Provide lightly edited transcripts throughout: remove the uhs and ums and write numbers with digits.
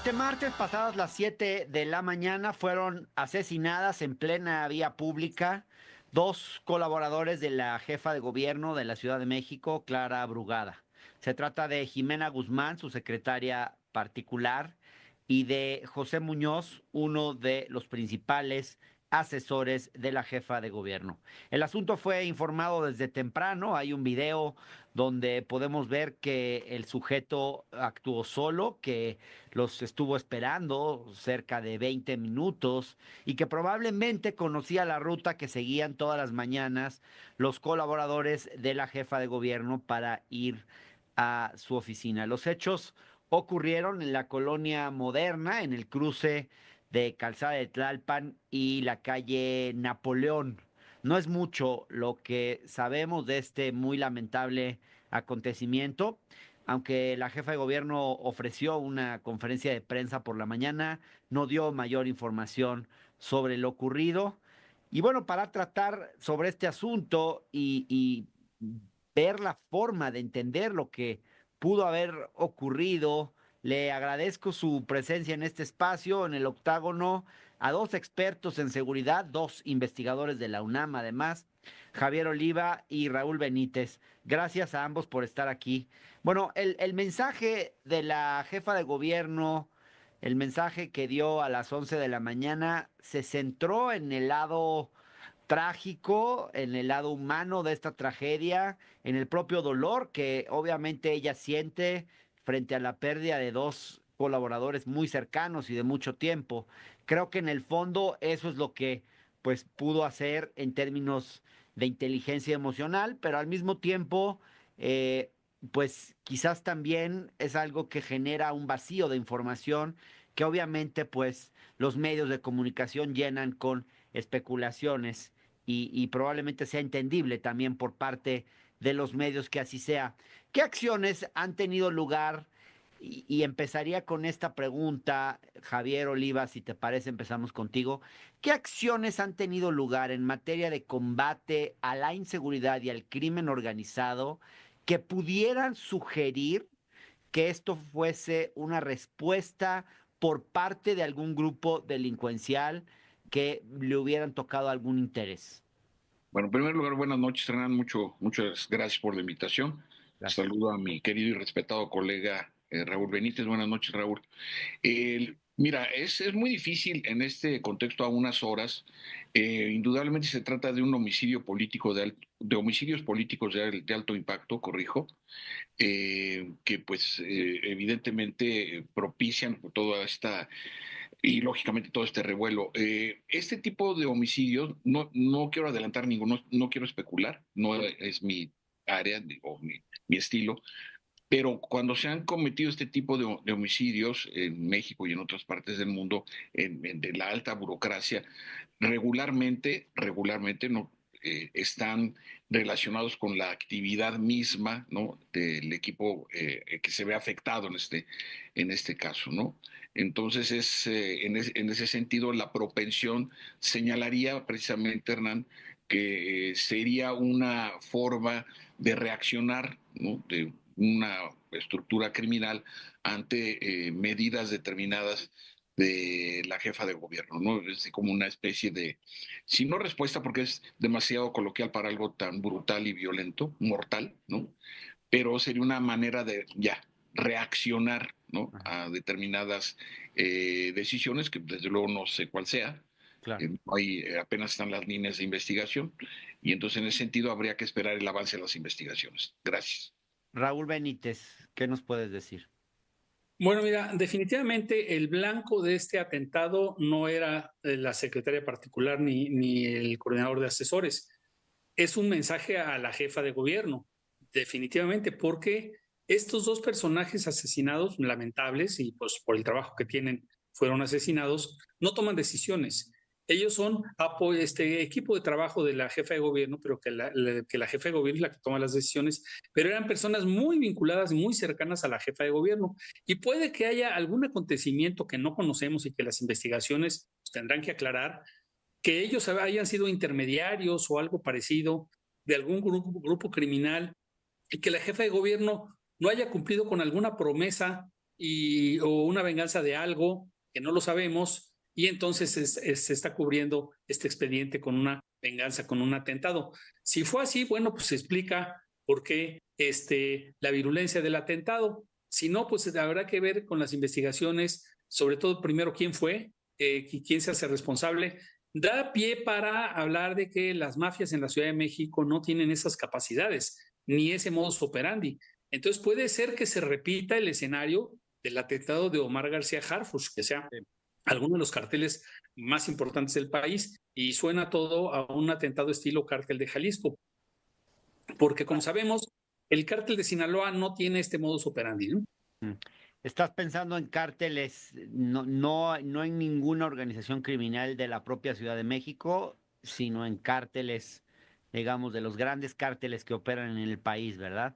Este martes, pasadas las 7 de la mañana, fueron asesinadas en plena vía pública dos colaboradores de la jefa de gobierno de la Ciudad de México, Clara Brugada. Se trata de Jimena Guzmán, su secretaria particular, y de José Muñoz, uno de los principales asesores de la jefa de gobierno. El asunto fue informado desde temprano. Hay un video donde podemos ver que el sujeto actuó solo, que los estuvo esperando cerca de 20 minutos y que probablemente conocía la ruta que seguían todas las mañanas los colaboradores de la jefa de gobierno para ir a su oficina. Los hechos ocurrieron en la colonia Moderna, en el cruce de Calzada de Tlalpan y la calle Napoleón. No es mucho lo que sabemos de este muy lamentable acontecimiento. Aunque la jefa de gobierno ofreció una conferencia de prensa por la mañana, no dio mayor información sobre lo ocurrido. Y bueno, para tratar sobre este asunto y ver la forma de entender lo que pudo haber ocurrido, le agradezco su presencia en este espacio, en el octágono, a dos expertos en seguridad, dos investigadores de la UNAM, además, Javier Oliva y Raúl Benítez. Gracias a ambos por estar aquí. Bueno, el mensaje de la jefa de gobierno, el mensaje que dio a las 11 de la mañana, se centró en el lado trágico, en el lado humano de esta tragedia, en el propio dolor que obviamente ella siente frente a la pérdida de dos colaboradores muy cercanos y de mucho tiempo. Creo que en el fondo eso es lo que pues pudo hacer en términos de inteligencia emocional, pero al mismo tiempo eh, pues quizás también es algo que genera un vacío de información que obviamente pues los medios de comunicación llenan con especulaciones y probablemente sea entendible también por parte de los medios que así sea. ¿Qué acciones han tenido lugar? Y empezaría con esta pregunta, Javier Oliva, si te parece, empezamos contigo. ¿Qué acciones han tenido lugar en materia de combate a la inseguridad y al crimen organizado que pudieran sugerir que esto fuese una respuesta por parte de algún grupo delincuencial que le hubieran tocado algún interés? Bueno, en primer lugar, buenas noches, Hernán. Muchas gracias por la invitación. Gracias. Saludo a mi querido y respetado colega Raúl Benítez. Buenas noches, Raúl. Mira, es muy difícil en este contexto a unas horas. Indudablemente se trata de un homicidio político de homicidios políticos de alto impacto, corrijo, que pues evidentemente propician toda esta y lógicamente todo este revuelo. Este tipo de homicidios, no quiero adelantar ninguno, no quiero especular, no es mi área o mi estilo, pero cuando se han cometido este tipo de homicidios en México y en otras partes del mundo, de la alta burocracia, regularmente no están relacionados con la actividad misma, ¿no?, del equipo que se ve afectado en este caso, ¿no? Entonces en ese sentido la propensión señalaría precisamente, Hernán, que sería una forma de reaccionar, ¿no?, de una estructura criminal ante medidas determinadas de la jefa de gobierno, ¿no? Es como una especie de, si no respuesta, porque es demasiado coloquial para algo tan brutal y violento, mortal, ¿no? Pero sería una manera de ya reaccionar, ¿no?, Ajá, a determinadas decisiones, que desde luego no sé cuál sea. claro. Apenas están las líneas de investigación, y entonces en ese sentido habría que esperar el avance de las investigaciones. Gracias. Raúl Benítez, ¿qué nos puedes decir? Bueno, mira, definitivamente el blanco de este atentado no era la secretaria particular ni el coordinador de asesores. Es un mensaje a la jefa de gobierno, definitivamente, porque estos dos personajes asesinados, lamentables, y pues por el trabajo que tienen fueron asesinados, no toman decisiones. Ellos son equipo de trabajo de la jefa de gobierno, pero que la jefa de gobierno es la que toma las decisiones, pero eran personas muy vinculadas, muy cercanas a la jefa de gobierno. Y puede que haya algún acontecimiento que no conocemos y que las investigaciones tendrán que aclarar, que ellos hayan sido intermediarios o algo parecido de algún grupo criminal y que la jefa de gobierno no haya cumplido con alguna promesa o una venganza de algo que no lo sabemos, y entonces se está cubriendo este expediente con una venganza, con un atentado. Si fue así, bueno, pues se explica por qué la virulencia del atentado. Si no, pues habrá que ver con las investigaciones, sobre todo primero quién fue, quién se hace responsable. Da pie para hablar de que las mafias en la Ciudad de México no tienen esas capacidades, ni ese modus operandi. Entonces puede ser que se repita el escenario del atentado de Omar García Harfuch, que sea alguno de los carteles más importantes del país, y suena todo a un atentado estilo cártel de Jalisco, porque como sabemos, el cártel de Sinaloa no tiene este modus operandi, ¿no? Estás pensando en cárteles, no en ninguna organización criminal de la propia Ciudad de México, sino en cárteles, digamos, de los grandes cárteles que operan en el país, ¿verdad?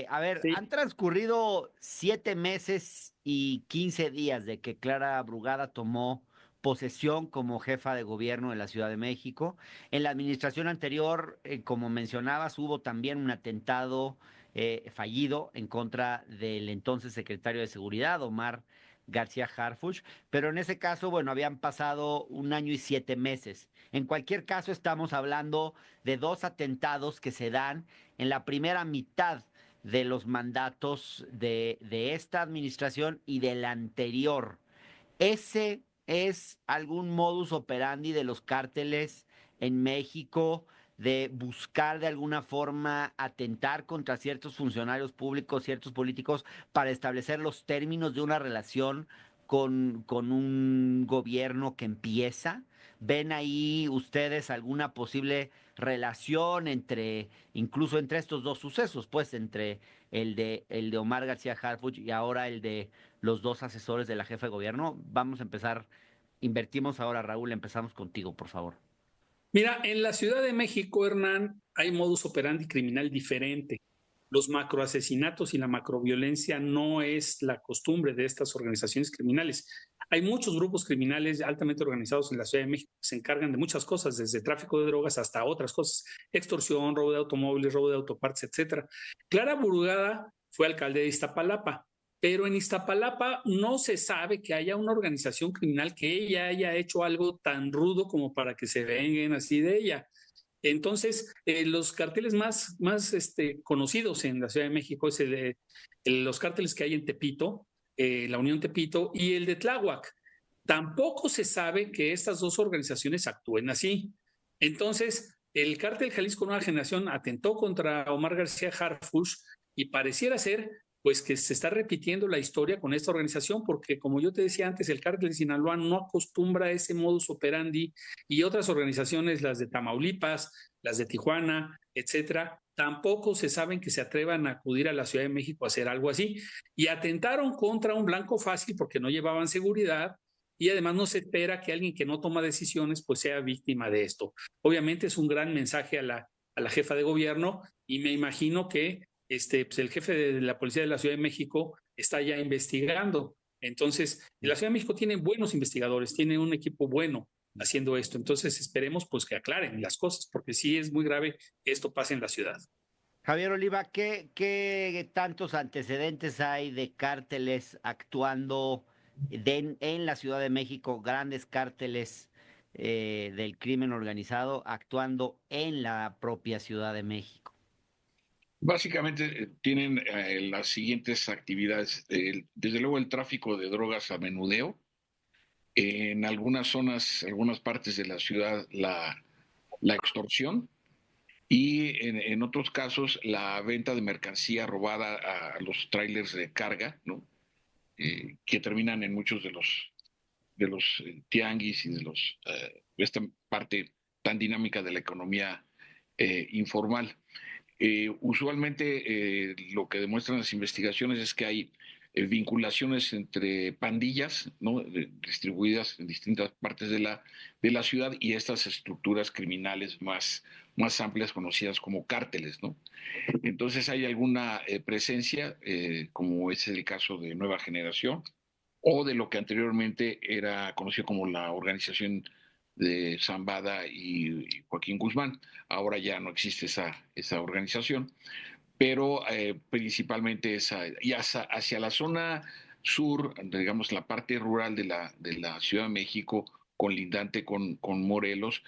A ver, Sí. han transcurrido 7 meses y 15 días de que Clara Brugada tomó posesión como jefa de gobierno de la Ciudad de México. En la administración anterior, como mencionabas, hubo también un atentado fallido en contra del entonces secretario de Seguridad, Omar García Harfuch, pero en ese caso, bueno, habían pasado 1 año y 7 meses. En cualquier caso, estamos hablando de dos atentados que se dan en la primera mitad de los mandatos de esta administración y de la anterior. ¿Ese es algún modus operandi de los cárteles en México de buscar de alguna forma atentar contra ciertos funcionarios públicos, ciertos políticos, para establecer los términos de una relación con un gobierno que empieza? ¿Ven ahí ustedes alguna posible relación incluso entre estos dos sucesos, pues entre el de Omar García Harfuch y ahora el de los dos asesores de la jefa de gobierno? Vamos a empezar, invertimos ahora, Raúl, empezamos contigo, por favor. Mira, en la Ciudad de México, Hernán, hay modus operandi criminal diferente. Los macroasesinatos y la macroviolencia no es la costumbre de estas organizaciones criminales. Hay muchos grupos criminales altamente organizados en la Ciudad de México que se encargan de muchas cosas, desde tráfico de drogas hasta otras cosas, extorsión, robo de automóviles, robo de autopartes, etcétera. Clara Burgada fue alcalde de Iztapalapa, pero en Iztapalapa no se sabe que haya una organización criminal que ella haya hecho algo tan rudo como para que se venguen así de ella. Entonces, los carteles más conocidos en la Ciudad de México es los cárteles que hay en Tepito, la Unión Tepito y el de Tláhuac. Tampoco se sabe que estas dos organizaciones actúen así. Entonces, el cártel Jalisco Nueva Generación atentó contra Omar García Harfuch y pareciera ser pues que se está repitiendo la historia con esta organización, porque como yo te decía antes, el cártel de Sinaloa no acostumbra a ese modus operandi, y otras organizaciones, las de Tamaulipas, las de Tijuana, etcétera, tampoco se saben que se atrevan a acudir a la Ciudad de México a hacer algo así, y atentaron contra un blanco fácil porque no llevaban seguridad, y además no se espera que alguien que no toma decisiones pues sea víctima de esto. Obviamente es un gran mensaje a la jefa de gobierno, y me imagino que pues el jefe de la Policía de la Ciudad de México está ya investigando. Entonces, la Ciudad de México tiene buenos investigadores, tiene un equipo bueno haciendo esto. Entonces, esperemos pues que aclaren las cosas, porque sí es muy grave que esto pase en la ciudad. Javier Oliva, ¿qué tantos antecedentes hay de cárteles actuando en la Ciudad de México, grandes cárteles del crimen organizado actuando en la propia Ciudad de México? Básicamente tienen las siguientes actividades. Desde luego el tráfico de drogas a menudeo. En algunas zonas, algunas partes de la ciudad, la extorsión. Y en otros casos, la venta de mercancía robada a los trailers de carga, ¿no? Que terminan en muchos de los tianguis y esta parte tan dinámica de la economía informal. Usualmente lo que demuestran las investigaciones es que hay vinculaciones entre pandillas, ¿no? Distribuidas en distintas partes de la ciudad, y estas estructuras criminales más amplias conocidas como cárteles, ¿no? Entonces hay alguna presencia, como es el caso de Nueva Generación, o de lo que anteriormente era conocido como la organización de Zambada y Joaquín Guzmán. Ahora ya no existe esa organización, pero principalmente esa, y hacia la zona sur, digamos la parte rural de la Ciudad de México, colindante con Morelos,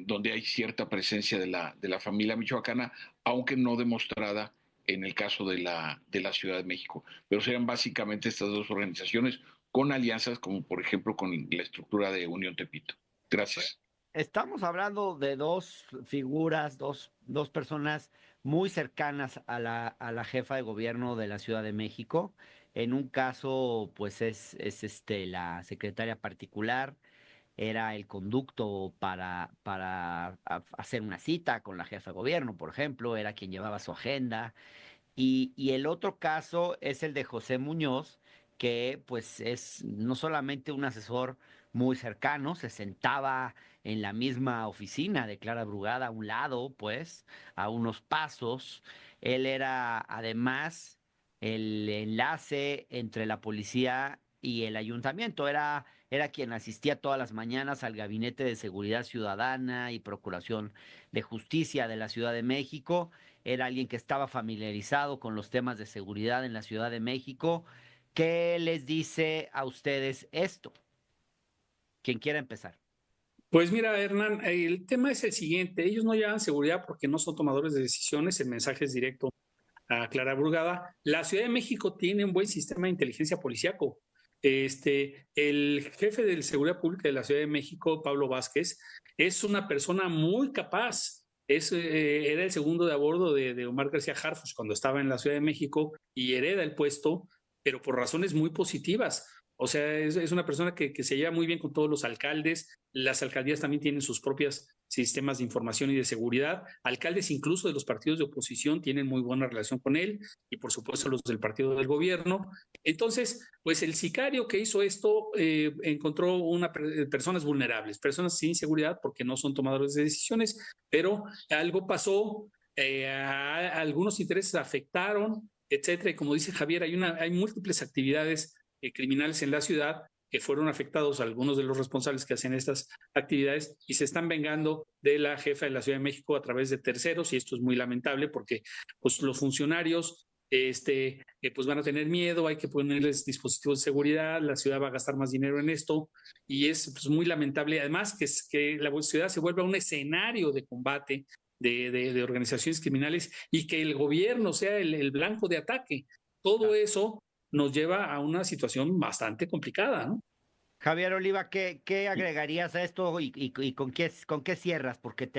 donde hay cierta presencia de la familia michoacana, aunque no demostrada en el caso de la Ciudad de México. Pero serían básicamente estas dos organizaciones con alianzas, como por ejemplo con la estructura de Unión Tepito. Gracias. Estamos hablando de dos figuras, dos personas muy cercanas a la jefa de gobierno de la Ciudad de México. En un caso, pues es la secretaria particular, era el conducto para hacer una cita con la jefa de gobierno, por ejemplo, era quien llevaba su agenda. Y el otro caso es el de José Muñoz, que pues es no solamente un asesor muy cercano, se sentaba en la misma oficina de Clara Brugada, a un lado, pues, a unos pasos. Él era además el enlace entre la policía y el ayuntamiento. Era quien asistía todas las mañanas al Gabinete de Seguridad Ciudadana y Procuración de Justicia de la Ciudad de México. Era alguien que estaba familiarizado con los temas de seguridad en la Ciudad de México. ¿Qué les dice a ustedes esto? Quien quiera empezar. Pues mira, Hernán, el tema es el siguiente. Ellos no llevan seguridad porque no son tomadores de decisiones. El mensaje es directo a Clara Brugada. La Ciudad de México tiene un buen sistema de inteligencia policíaco. El jefe de seguridad pública de la Ciudad de México, Pablo Vázquez, es una persona muy capaz. Era el segundo de a bordo de Omar García Harfuch cuando estaba en la Ciudad de México y hereda el puesto, pero por razones muy positivas. O sea, es una persona que se lleva muy bien con todos los alcaldes. Las alcaldías también tienen sus propios sistemas de información y de seguridad. Alcaldes incluso de los partidos de oposición tienen muy buena relación con él y por supuesto los del partido del gobierno. Entonces, pues el sicario que hizo esto encontró personas vulnerables, personas sin seguridad porque no son tomadores de decisiones, pero algo pasó, algunos intereses afectaron, etcétera. Y como dice Javier, hay múltiples actividades criminales en la ciudad que fueron afectados algunos de los responsables que hacen estas actividades y se están vengando de la jefa de la Ciudad de México a través de terceros, y esto es muy lamentable porque pues, los funcionarios pues van a tener miedo, hay que ponerles dispositivos de seguridad, la ciudad va a gastar más dinero en esto y es pues, muy lamentable. Además, que la ciudad se vuelva un escenario de combate de organizaciones criminales y que el gobierno sea el blanco de ataque. Todo eso nos lleva a una situación bastante complicada, ¿no? Javier Oliva, ¿qué agregarías a esto y con qué cierras? Porque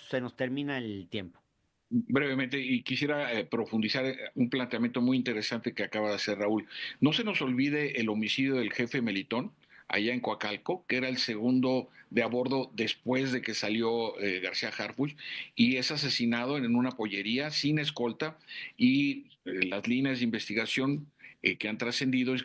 se nos termina el tiempo. Brevemente, y quisiera profundizar un planteamiento muy interesante que acaba de hacer Raúl. No se nos olvide el homicidio del jefe Melitón, allá en Coacalco, que era el segundo de a bordo después de que salió García Harfuch, y es asesinado en una pollería sin escolta, y las líneas de investigación que han trascendido,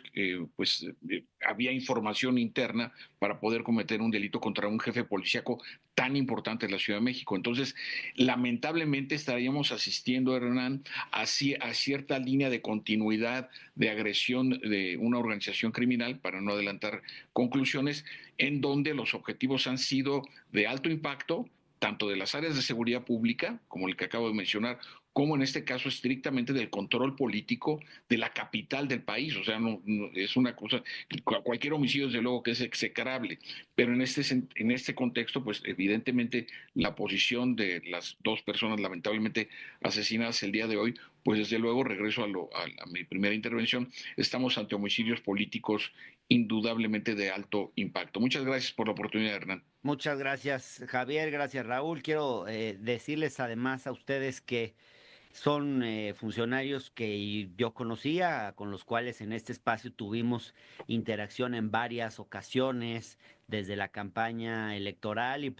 había información interna para poder cometer un delito contra un jefe policíaco tan importante en la Ciudad de México. Entonces, lamentablemente estaríamos asistiendo, Hernán, a cierta línea de continuidad de agresión de una organización criminal, para no adelantar conclusiones, en donde los objetivos han sido de alto impacto, tanto de las áreas de seguridad pública, como el que acabo de mencionar, como en este caso estrictamente del control político de la capital del país. O sea, no es una cosa, cualquier homicidio desde luego que es execrable, pero en este contexto, pues evidentemente la posición de las dos personas lamentablemente asesinadas el día de hoy, pues desde luego regreso a mi primera intervención, estamos ante homicidios políticos indudablemente de alto impacto. Muchas gracias por la oportunidad, Hernán. Muchas gracias, Javier. Gracias, Raúl. Quiero decirles además a ustedes que son funcionarios que yo conocía, con los cuales en este espacio tuvimos interacción en varias ocasiones desde la campaña electoral y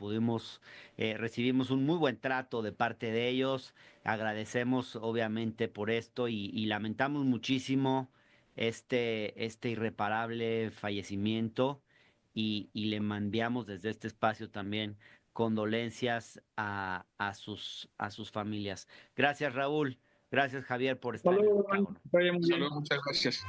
recibimos un muy buen trato de parte de ellos. Agradecemos obviamente por esto y lamentamos muchísimo este irreparable fallecimiento y le enviamos desde este espacio también condolencias a sus familias. Gracias, Raúl. Gracias, Javier, por Hasta estar en el luego, Octágono. vaya muy Hasta bien. luego, muchas gracias.